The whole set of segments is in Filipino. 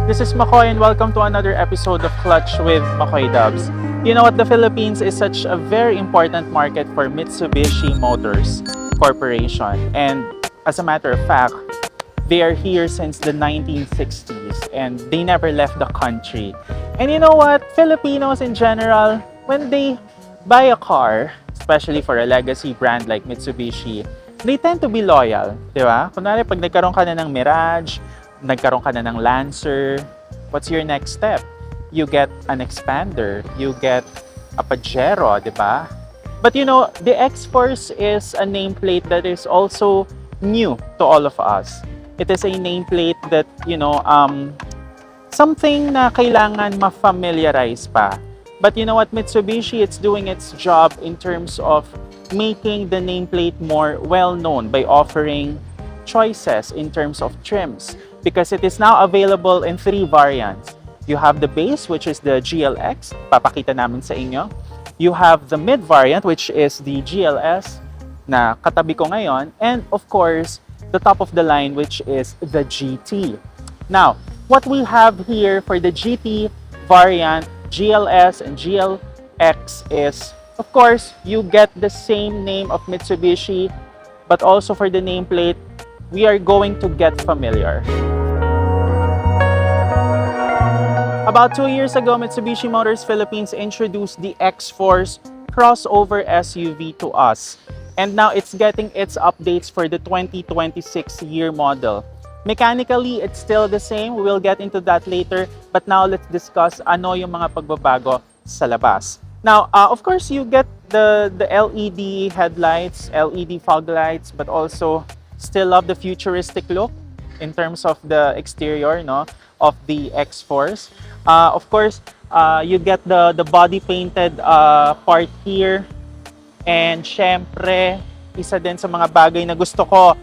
This is McCoy and welcome to another episode of Clutch with McCoy Dubs. You know what, the Philippines is such a very important market for Mitsubishi Motors Corporation. And as a matter of fact, they are here since the 1960s and they never left the country. And you know what, Filipinos in general, when they buy a car, especially for a legacy brand like Mitsubishi, they tend to be loyal, di ba? Kunwari, pag nagkaroon ka na ng Mirage, nagkaroon ka na ng Lancer, what's your next step? You get an Expander, you get a Pajero, di ba? But you know, the X-Force is a nameplate that is also new to all of us. It is a nameplate that, you know, something na kailangan ma-familiarize pa. But you know what, Mitsubishi, it's doing its job in terms of making the nameplate more well-known by offering choices in terms of trims, because it is now available in 3 variants. You have the base, which is the GLX, papakita namin sa inyo. You have the mid variant, which is the GLS, na katabi ko ngayon. And of course, the top of the line, which is the GT. Now, what we have here for the GT variant, GLS and GLX is, of course, you get the same name of Mitsubishi, but also for the nameplate, we are going to get familiar. About 2 years ago, Mitsubishi Motors Philippines introduced the X-Force crossover SUV to us. And now it's getting its updates for the 2026 year model. Mechanically, it's still the same. We will get into that later. But now let's discuss ano yung mga pagbabago sa labas. Now, of course, you get the LED headlights, LED fog lights, but also still love the futuristic look in terms of the exterior, no, of the X-Force. Of course, you get the body painted part here. And syempre, isa din sa mga bagay na gusto ko,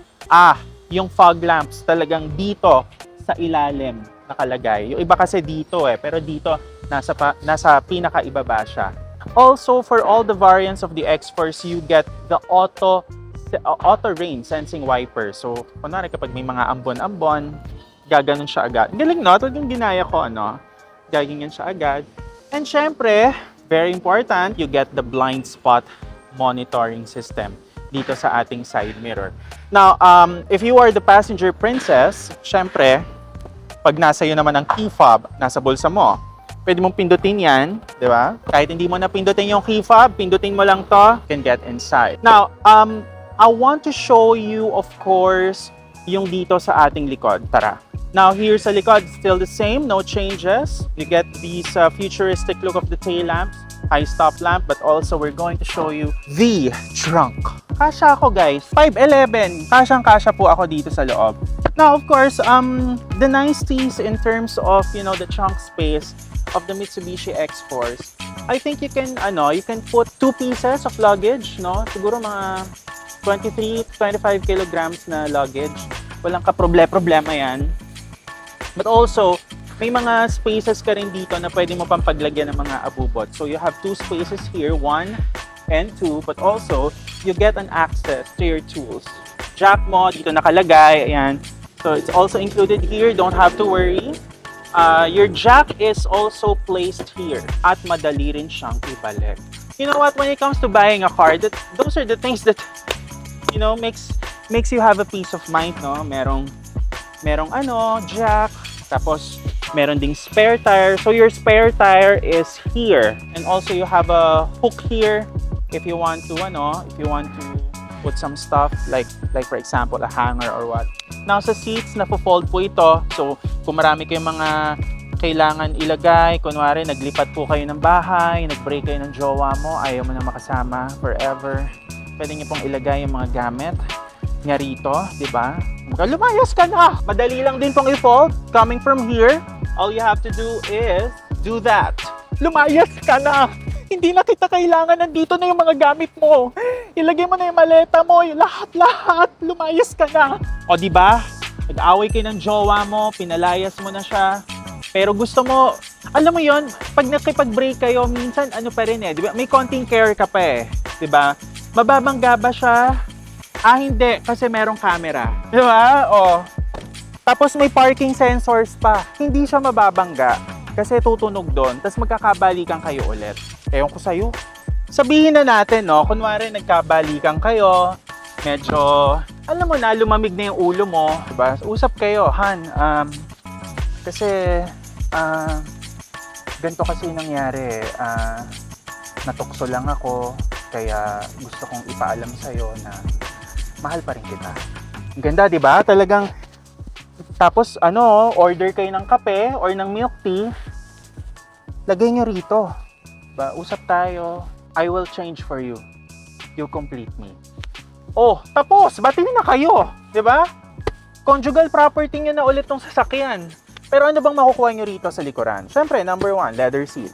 yung fog lamps talagang dito sa ilalim nakalagay. Yung iba kasi dito pero dito nasa pinakaibaba siya. Also, for all the variants of the X-Force, you get the auto rain sensing wiper. So, kunwari kapag may mga ambon-ambon, gaganon siya agad. Galing, no? Ito yung ginaya ko, ano? Gaganyan siya agad. And syempre, very important, you get the blind spot monitoring system dito sa ating side mirror. Now, if you are the passenger princess, syempre, pag nasa iyo naman ang key fob, nasa bulsa mo, pwede mong pindutin yan, di ba? Kahit hindi mo na pindutin yung key fob, pindutin mo lang to, you can get inside. Now, I want to show you, of course, yung dito sa ating likod. Tara. Now, here sa likod, still the same, no changes. You get these futuristic look of the tail lamps, high stop lamp, but also we're going to show you the trunk. Kasha ako, guys. 5'11". Kasyang-kasya po ako dito sa loob. Now, of course, the niceties in terms of, you know, the trunk space of the Mitsubishi X-Force, I think you can put 2 pieces of luggage, no? Siguro mga 23-25 kilograms na luggage. Walang ka-problema yan. But also, may mga spaces ka rin dito na pwede mo pang paglagyan ng mga abubot. So you have 2 spaces here, 1 and 2, but also you get an access to your tools. Jack mo, dito nakalagay, ayan. So it's also included here, don't have to worry. Your jack is also placed here at madali rin siyang ibalik. You know what, when it comes to buying a car, those are the things that, you know, makes you have a peace of mind, no? Merong jack, tapos meron ding spare tire. So your spare tire is here, and also you have a hook here if you want to put some stuff like for example a hanger or what. Now sa seats, na-fold po ito. So kung marami kayong mga kailangan ilagay, kunwari naglipat po kayo ng bahay, nag-break kayo ng jowa mo, ayaw mo na makasama forever, pwede niyo pong ilagay yung mga gamit niya rito, di ba? Lumayas ka na! Madali lang din pong i-fold. Coming from here, all you have to do is do that. Lumayas ka na! Hindi na kita kailangan, nandito na yung mga gamit mo. Ilagay mo na yung maleta mo, yung lahat. Lumayas ka na! O di ba? Nag-away kayo ng jowa mo, pinalayas mo na siya. Pero gusto mo, alam mo yon, pag nakipag-break kayo, minsan ano pa rin di ba? May konting care ka pa di ba? Mababangga ba siya? Hindi, kasi merong camera. Di ba? Tapos may parking sensors pa. Hindi siya mababangga kasi tutunog doon. Tapos magkakabalikan kayo ulit. Ewan ko sa'yo. Sabihin na natin, no? Kunwari nagkabalikan kayo, medyo, alam mo na, lumamig na yung ulo mo. Diba? Usap kayo, Han. Kasi, ganito kasi nangyari. Natukso lang ako. Kaya gusto kong ipaalam sa'yo na mahal pa rin kita. Ang ganda, di ba? Talagang, tapos order kayo ng kape or ng milk tea, lagay nyo rito. Diba? Usap tayo. I will change for you. You complete me. Oh, tapos, batiin na kayo. Di ba? Conjugal property nyo na ulit tong sasakyan. Pero ano bang makukuha nyo rito sa likuran? Siyempre, number 1, leather seat.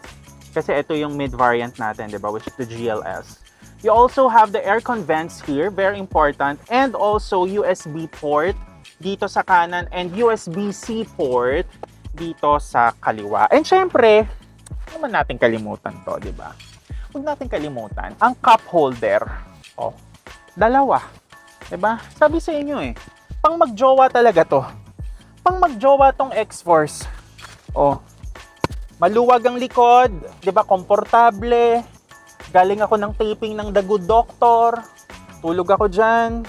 Kasi ito yung mid-variant natin, di ba? Which is the GLS. You also have the aircon vents here, very important. And also USB port dito sa kanan and USB-C port dito sa kaliwa. And syempre, naman natin kalimutan to, di ba? Huwag natin kalimutan ang cup holder. Oh, dalawa. Di ba? Sabi sa inyo pang magjowa talaga to. Pang magjowa tong X-Force. Oh, maluwag ang likod, 'di ba? Komportable. Galing ako ng taping ng The Good Doctor. Tulog ako diyan.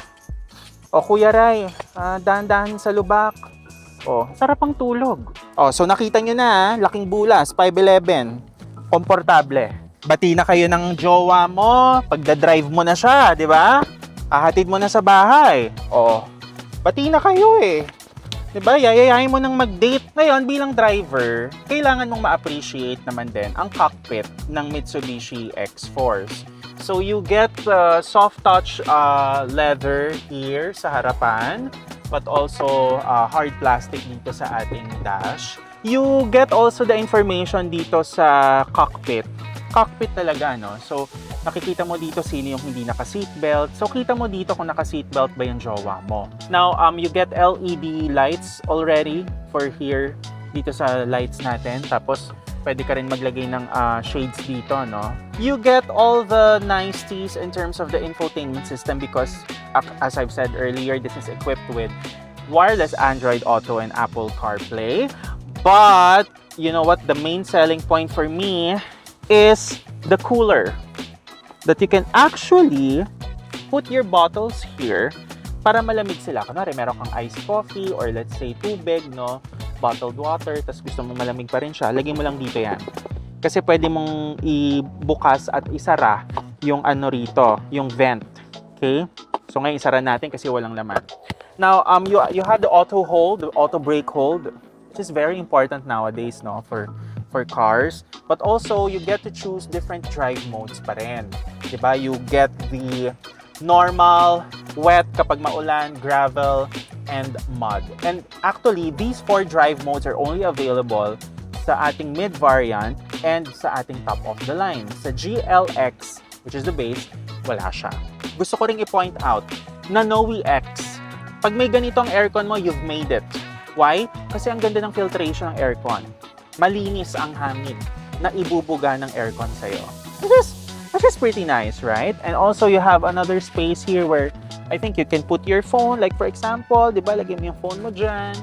O Kuya Ray, dahan-dahan sa lubak. Oh, sarap ang tulog. Oh, so nakita nyo na, laking bulas, 5'11". Komportable. Bati na kayo ng jowa mo, pagda-drive mo na siya, 'di ba? Ahatid mo na sa bahay. Oh, bati na kayo Diba? Yayayain mo nang mag-date. Ngayon, bilang driver, kailangan mong ma-appreciate naman din ang cockpit ng Mitsubishi X-Force. So, you get soft touch leather here sa harapan, but also hard plastic dito sa ating dash. You get also the information dito sa cockpit. Cockpit talaga, no? So, nakikita mo dito sino yung hindi naka-seatbelt. So, kita mo dito kung naka-seatbelt ba yung jowa mo. Now, you get LED lights already for here, dito sa lights natin. Tapos, pwede ka rin maglagay ng shades dito, no? You get all the niceties in terms of the infotainment system because, as I've said earlier, this is equipped with wireless Android Auto and Apple CarPlay. But, you know what? The main selling point for me is the cooler. That you can actually put your bottles here para malamig sila. Kunwari, meron kang iced coffee or let's say tubig, no? Bottled water, tapos gusto mong malamig pa rin siya, lagay mo lang dito yan. Kasi pwede mong ibukas at isara yung rito, yung vent. Okay? So ngayon isara natin kasi walang laman. Now, you had the auto hold, the auto brake hold, which is very important nowadays, no? For cars, but also you get to choose different drive modes pa rin. Diba? You get the normal, wet kapag maulan, gravel, and mud. And actually, these 4 drive modes are only available sa ating mid-variant and sa ating top of the line. Sa GLX, which is the base, wala siya. Gusto ko ring i-point out na Noe X, pag may ganitong aircon mo, you've made it. Why? Kasi ang ganda ng filtration ng aircon. Malinis ang hangin na ibubuga ng aircon sa'yo. Which is pretty nice, right? And also, you have another space here where I think you can put your phone. Like, for example, di ba, lagay mo yung phone mo dyan.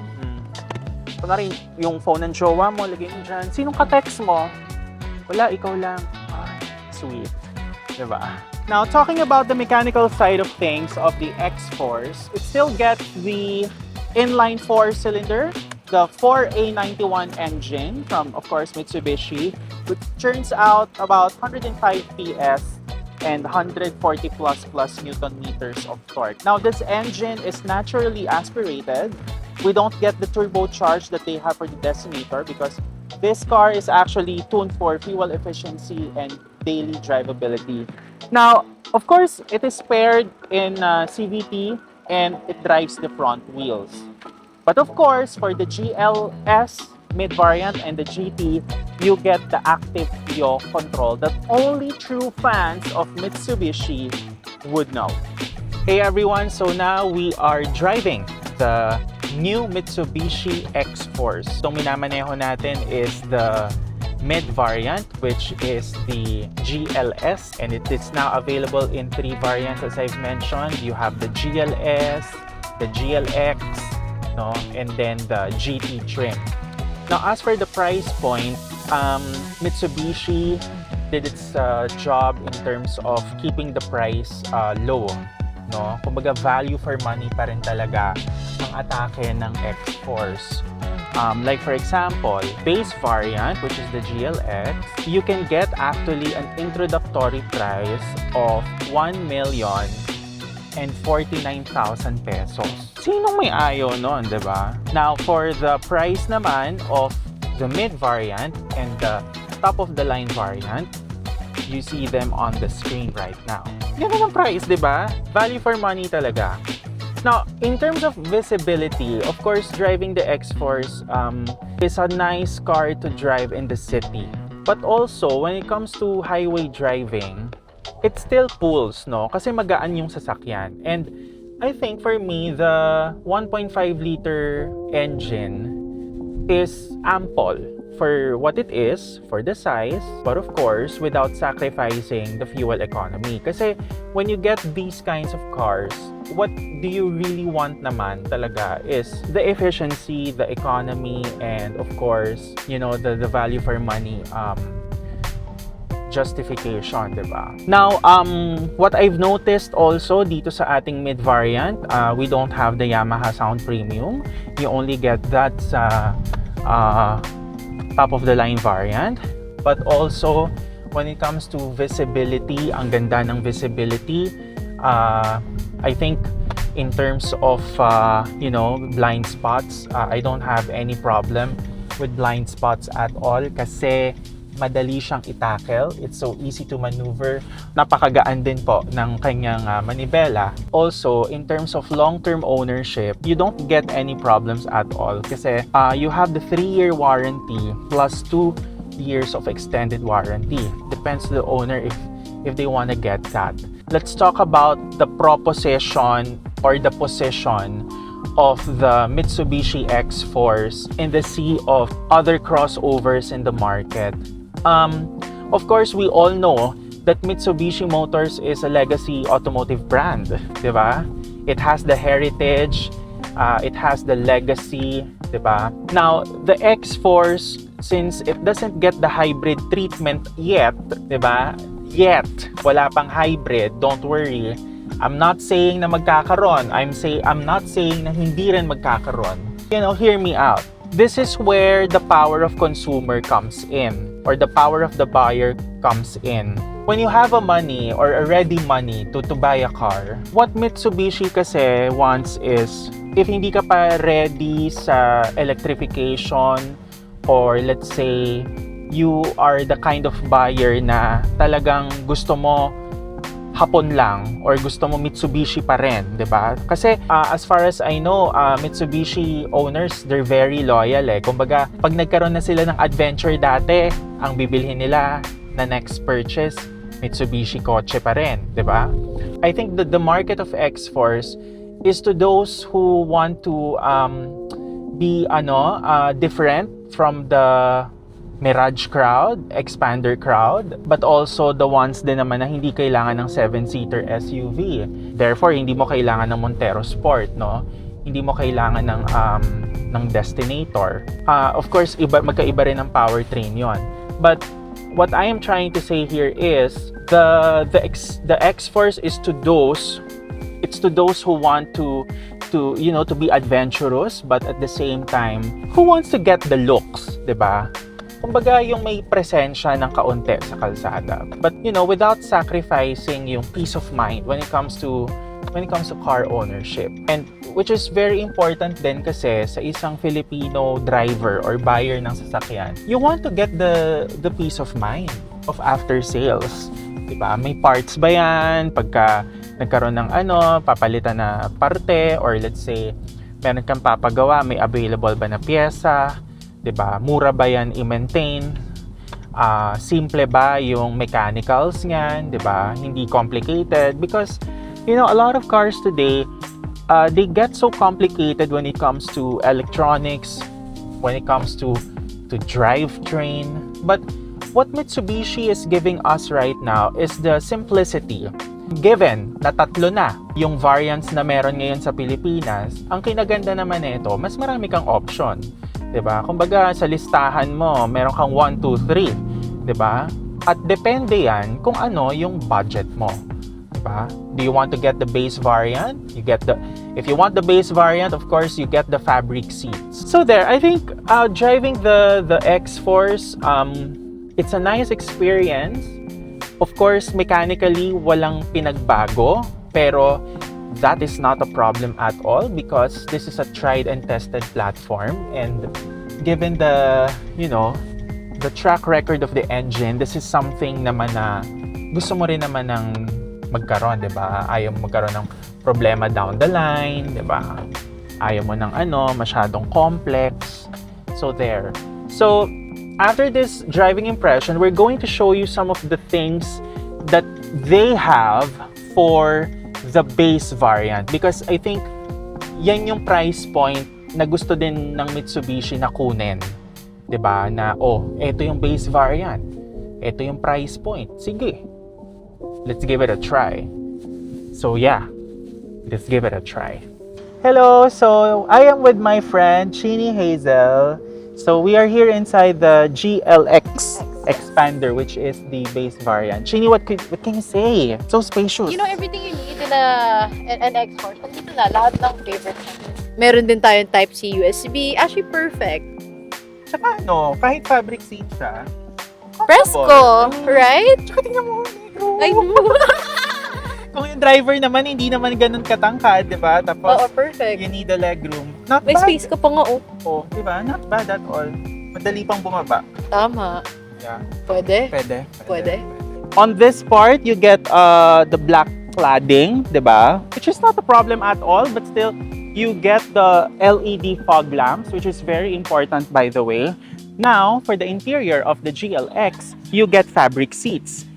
Kunwari, yung phone ng jowa mo, lagay mo dyan. Sinong ka-text mo? Wala, ikaw lang. Ay, sweet. Di ba? Now, talking about the mechanical side of things of the X-Force, it still gets the inline 4-cylinder, the 4A91 engine from, of course, Mitsubishi, which churns out about 105 PS and 140 plus Newton meters of torque. Now, this engine is naturally aspirated. We don't get the turbocharge that they have for the Decimator because this car is actually tuned for fuel efficiency and daily drivability. Now, of course, it is paired in CVT and it drives the front wheels. But of course, for the GLS mid-variant and the GT, you get the active yaw control that only true fans of Mitsubishi would know. Hey everyone, so now we are driving the new Mitsubishi X-Force. Itong minamaneho natin is the mid-variant, which is the GLS, and it is now available in 3 variants as I've mentioned. You have the GLS, the GLX, no? And then the GT trim. Now, as for the price point, Mitsubishi did its job in terms of keeping the price low, no? Kumbaga, value for money pa rin talaga ang atake ng X-Force. Like for example, base variant, which is the GLX, you can get actually an introductory price of 1,049,000 pesos. Sinong may ayaw nun, di ba? Now, for the price naman of the mid variant and the top of the line variant, you see them on the screen right now. Ganun ang price, di ba? Value for money talaga. Now, in terms of visibility, of course, driving the X-Force is a nice car to drive in the city. But also, when it comes to highway driving, it still pulls, no? Kasi magaan yung sasakyan. And I think for me, the 1.5-liter engine is ample for what it is, for the size, but of course, without sacrificing the fuel economy. Kasi when you get these kinds of cars, what do you really want naman talaga is the efficiency, the economy, and of course, you know, the value for money justification, diba? Now, what I've noticed also dito sa ating mid variant, we don't have the Yamaha Sound Premium. You only get that sa top of the line variant. But also, when it comes to visibility, ang ganda ng visibility. I think in terms of you know, blind spots, I don't have any problem with blind spots at all kasi madali siyang i-tackle. It's so easy to maneuver. Napakagaan din po ng kanyang manibela. Also, in terms of long-term ownership, you don't get any problems at all kasi you have the 3-year warranty plus 2 years of extended warranty. Depends to the owner if they want to get that. Let's talk about the proposition or the position of the Mitsubishi X-Force in the sea of other crossovers in the market. Of course, we all know that Mitsubishi Motors is a legacy automotive brand, diba? It has the heritage, it has the legacy, diba? Now, the X-Force, since it doesn't get the hybrid treatment yet, diba? Yet, wala pang hybrid, don't worry. I'm not saying na magkakaroon. I'm not saying na hindi rin magkakaroon. You know, hear me out. This is where the power of consumer comes in, or the power of the buyer comes in. When you have a money or a ready money to buy a car, what Mitsubishi kasi wants is, if hindi ka pa ready sa electrification, or let's say, you are the kind of buyer na talagang gusto mo hapon lang or gusto mo Mitsubishi pa rin, 'di ba? Kasi as far as I know, Mitsubishi owners, they're very loyal eh. Kumbaga, pag nagkaroon na sila ng adventure dati, ang bibilhin nila na next purchase, Mitsubishi kotse pa rin, 'di ba? I think that the market of X-Force is to those who want to be different from the Mirage crowd, Expander crowd, but also the ones din naman na hindi kailangan ng 7-seater SUV. Therefore, hindi mo kailangan ng Montero Sport, no? Hindi mo kailangan ng Destinator. Of course, magkaiba rin ang powertrain yon. But what I am trying to say here is the X-Force is to those who want to be adventurous, but at the same time, who wants to get the looks, 'di ba? Kumbaga, yung may presensya ng kaunti sa kalsada. But, without sacrificing yung peace of mind when it comes to car ownership. And which is very important din kasi sa isang Filipino driver or buyer ng sasakyan, you want to get the peace of mind of after sales. Diba? May parts ba yan? Pagka nagkaroon ng papalitan na parte, or let's say, meron kang papagawa, may available ba na pyesa? Diba? Mura ba yan i-maintain? Simple ba yung mechanicals niyan? Diba? Hindi complicated? Because, a lot of cars today, they get so complicated when it comes to electronics, when it comes to drivetrain. But what Mitsubishi is giving us right now is the simplicity. Given na tatlo na yung variants na meron ngayon sa Pilipinas, ang kinaganda naman nito, mas marami kang option. 'Di ba? Kumbaga sa listahan mo, meron kang 1, 2, 3, 'di ba? At depende 'yan kung ano yung budget mo. 'Di ba? Do you want to get the base variant? If you want the base variant, of course, you get the fabric seats. So there, I think driving the X-Force, it's a nice experience. Of course, mechanically, walang pinagbago, pero that is not a problem at all because this is a tried and tested platform, and given the track record of the engine, this is something naman na gusto mo rin naman ng magkaroon, 'di ba? Ayaw mo magkaroon ng problema down the line, 'di ba? Ayaw mo ng masyadong complex. So there. So after this driving impression, we're going to show you some of the things that they have for the base variant because I think yan yung price point na gusto din ng Mitsubishi na kunin. 'Di ba? Na ito yung base variant. Ito yung price point. Sige. Let's give it a try. So yeah, let's give it a try. Hello, so I am with my friend Chini Hazel. So we are here inside the GLX Expander, which is the base variant. Chini, what can you say? So spacious. You know, everything you need in an X-Force. Nandito na, lahat ng favorites. Meron din tayong Type-C USB. Actually, perfect. Tsaka kahit fabric seat siya. Fresco, right? Tsaka tingnan mo, negro. I know. Kung yung driver naman, hindi naman ganun katangkad, di ba? Tapos, perfect. you need a legroom. Not May bad. space ka pa nga, Di ba? Not bad at all. Madali pang bumaba. Tama. Yeah. Pwede. Pwede. On this part, you get the black cladding, di ba? Which is not a problem at all, but still, you get the LED fog lamps, which is very important, by the way. Now, for the interior of the GLX, you get fabric seats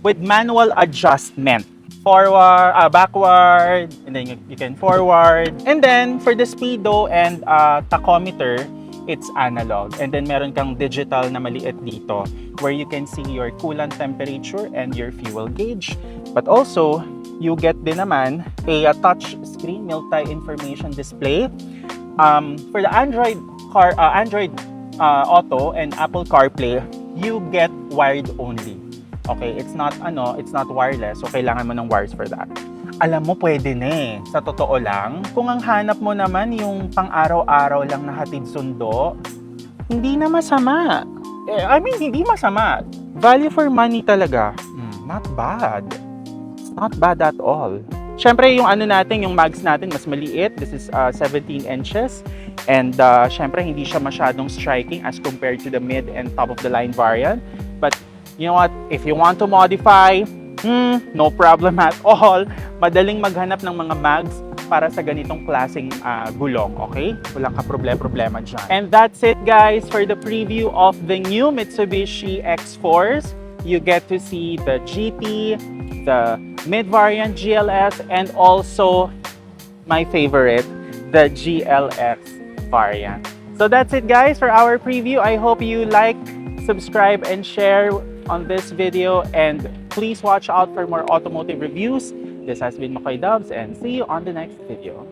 with manual adjustment. Forward, backward, and then you can forward. And then, for the speedo and tachometer, it's analog. And then, meron kang digital na maliit dito where you can see your coolant temperature and your fuel gauge. But also, you get din naman a touch screen multi-information display. For the Android Auto and Apple CarPlay, you get wired only. Okay, it's not wireless, so kailangan mo ng wires for that. Alam mo, pwede na sa totoo lang. Kung ang hanap mo naman yung pang-araw-araw lang na hatid sundo, hindi na masama. Hindi masama. Value for money talaga. Not bad. It's not bad at all. Siyempre, yung yung mags natin, mas maliit. This is 17 inches. And siyempre, hindi siya masyadong striking as compared to the mid and top-of-the-line variant. But you know what? If you want to modify, no problem at all. Madaling maghanap ng mga mags para sa ganitong klaseng gulong, okay? Walang ka-problema dyan. And that's it, guys, for the preview of the new Mitsubishi X-Force. You get to see the GT, the mid-variant GLS, and also my favorite, the GLX variant. So that's it, guys, for our preview. I hope you like, subscribe, and share on this video, and please watch out for more automotive reviews. This has been Makoy Dubs, and see you on the next video.